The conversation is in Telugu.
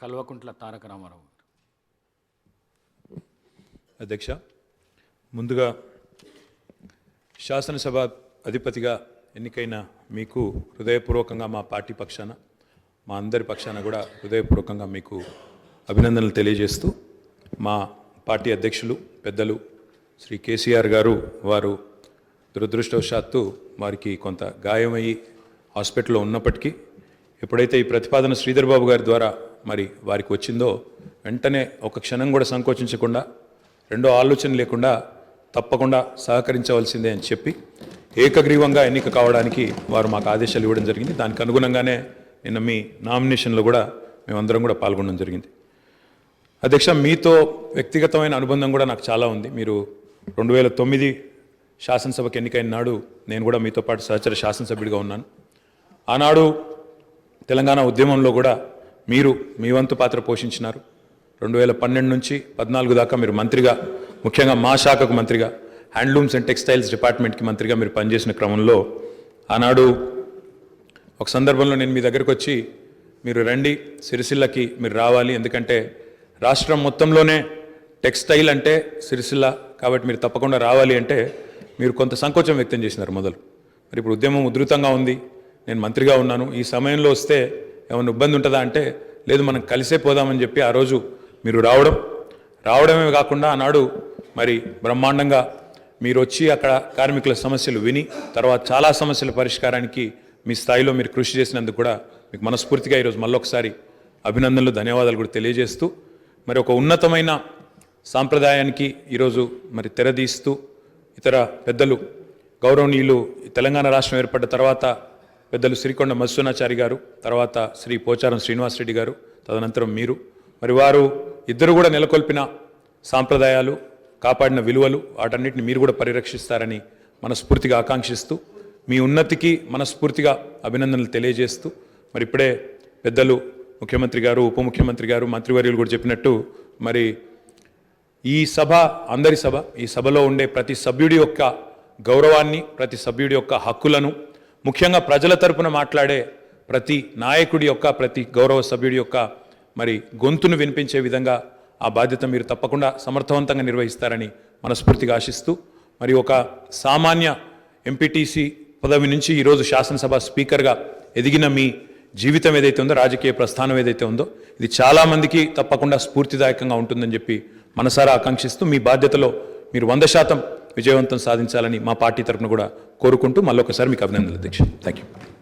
కల్వకుంట్ల తారక రామారావు గారు. అధ్యక్ష, ముందుగా శాసనసభ అధిపతిగా ఎన్నికైన మీకు హృదయపూర్వకంగా మా పార్టీ పక్షాన, మా అందరి పక్షాన కూడా హృదయపూర్వకంగా మీకు అభినందనలు తెలియజేస్తూ, మా పార్టీ అధ్యక్షులు పెద్దలు శ్రీ కేసీఆర్ గారు వారు దురదృష్టవశాత్తు వారికి కొంత గాయమయ్యి హాస్పిటల్లో ఉన్నప్పటికీ ఎప్పుడైతే ఈ ప్రతిపాదన శ్రీధర్ బాబు గారి ద్వారా మరి వారికి వచ్చిందో వెంటనే ఒక క్షణం కూడా సంకోచించకుండా, రెండో ఆలోచన లేకుండా తప్పకుండా సహకరించవలసిందే అని చెప్పి ఏకగ్రీవంగా ఎన్నిక కావడానికి వారు మాకు ఆదేశాలు ఇవ్వడం జరిగింది. దానికి అనుగుణంగానే నిన్న మీ నామినేషన్లో కూడా మేమందరం కూడా పాల్గొనడం జరిగింది. అధ్యక్ష, మీతో వ్యక్తిగతమైన అనుబంధం కూడా నాకు చాలా ఉంది. మీరు 2009 శాసనసభకు ఎన్నికైన నాడు నేను కూడా మీతో పాటు సహచర శాసనసభ్యుడిగా ఉన్నాను. ఆనాడు తెలంగాణ ఉద్యమంలో కూడా మీరు మీ వంతు పాత్ర పోషించినారు. 2012 నుంచి 14 దాకా మీరు మంత్రిగా, ముఖ్యంగా మా శాఖకు మంత్రిగా, హ్యాండ్లూమ్స్ అండ్ టెక్స్టైల్స్ డిపార్ట్మెంట్కి మంత్రిగా మీరు పనిచేసిన క్రమంలో ఆనాడు ఒక సందర్భంలో నేను మీ దగ్గరకు వచ్చి మీరు రండి, సిరిసిల్లకి మీరు రావాలి, ఎందుకంటే రాష్ట్రం మొత్తంలోనే టెక్స్టైల్ అంటే సిరిసిల్ల కాబట్టి మీరు తప్పకుండా రావాలి అంటే మీరు కొంత సంకోచం వ్యక్తం చేసినారు మొదలు. మరి ఇప్పుడు ఉద్యమం ఉధృతంగా ఉంది, నేను మంత్రిగా ఉన్నాను, ఈ సమయంలో వస్తే ఏమైనా ఇబ్బంది ఉంటుందా అంటే లేదు, మనం కలిసే పోదామని చెప్పి ఆ రోజు మీరు రావడమే కాకుండా ఆనాడు మరి బ్రహ్మాండంగా మీరు వచ్చి అక్కడ కార్మికుల సమస్యలు విని తర్వాత చాలా సమస్యల పరిష్కారానికి మీ స్థాయిలో మీరు కృషి చేసినందుకు కూడా మీకు మనస్ఫూర్తిగా ఈరోజు మళ్ళొకసారి అభినందనలు, ధన్యవాదాలు కూడా తెలియజేస్తూ, మరి ఒక ఉన్నతమైన సాంప్రదాయానికి ఈరోజు మరి తెరదీస్తూ ఇతర పెద్దలు గౌరవనీయులు తెలంగాణ రాష్ట్రం ఏర్పడ్డ తర్వాత పెద్దలు శ్రీకొండ మధుసూనాచారి గారు, తర్వాత శ్రీ పోచారం శ్రీనివాసరెడ్డి గారు, తదనంతరం మీరు, మరి వారు ఇద్దరు కూడా నెలకొల్పిన సాంప్రదాయాలు, కాపాడిన విలువలు, వాటన్నిటిని మీరు కూడా పరిరక్షిస్తారని మనస్ఫూర్తిగా ఆకాంక్షిస్తూ, మీ ఉన్నతికి మనస్ఫూర్తిగా అభినందనలు తెలియజేస్తూ, మరి ఇప్పుడే పెద్దలు ముఖ్యమంత్రి గారు, ఉప ముఖ్యమంత్రి గారు, మంత్రివర్యులు కూడా చెప్పినట్టు మరి ఈ సభ అందరి సభ, ఈ సభలో ఉండే ప్రతి సభ్యుడి యొక్క గౌరవాన్ని, ప్రతి సభ్యుడి యొక్క హక్కులను, ముఖ్యంగా ప్రజల తరపున మాట్లాడే ప్రతి నాయకుడి యొక్క, ప్రతి గౌరవ సభ్యుడి యొక్క మరి గొంతును వినిపించే విధంగా ఆ బాధ్యత మీరు తప్పకుండా సమర్థవంతంగా నిర్వహిస్తారని మనస్ఫూర్తిగా ఆశిస్తూ, మరి ఒక సామాన్య ఎంపీటీసీ పదవి నుంచి ఈరోజు శాసనసభ స్పీకర్గా ఎదిగిన మీ జీవితం ఏదైతే ఉందో, రాజకీయ ప్రస్థానం ఏదైతే ఉందో, ఇది చాలామందికి తప్పకుండా స్ఫూర్తిదాయకంగా ఉంటుందని చెప్పి మనసారా ఆకాంక్షిస్తూ, మీ బాధ్యతలో మీరు 100% విజయవంతం సాధించాలని మా పార్టీ తరఫున కూడా కోరుకుంటూ మళ్ళొకసారి మీకు అభినందనలు అధ్యక్ష. Thank you.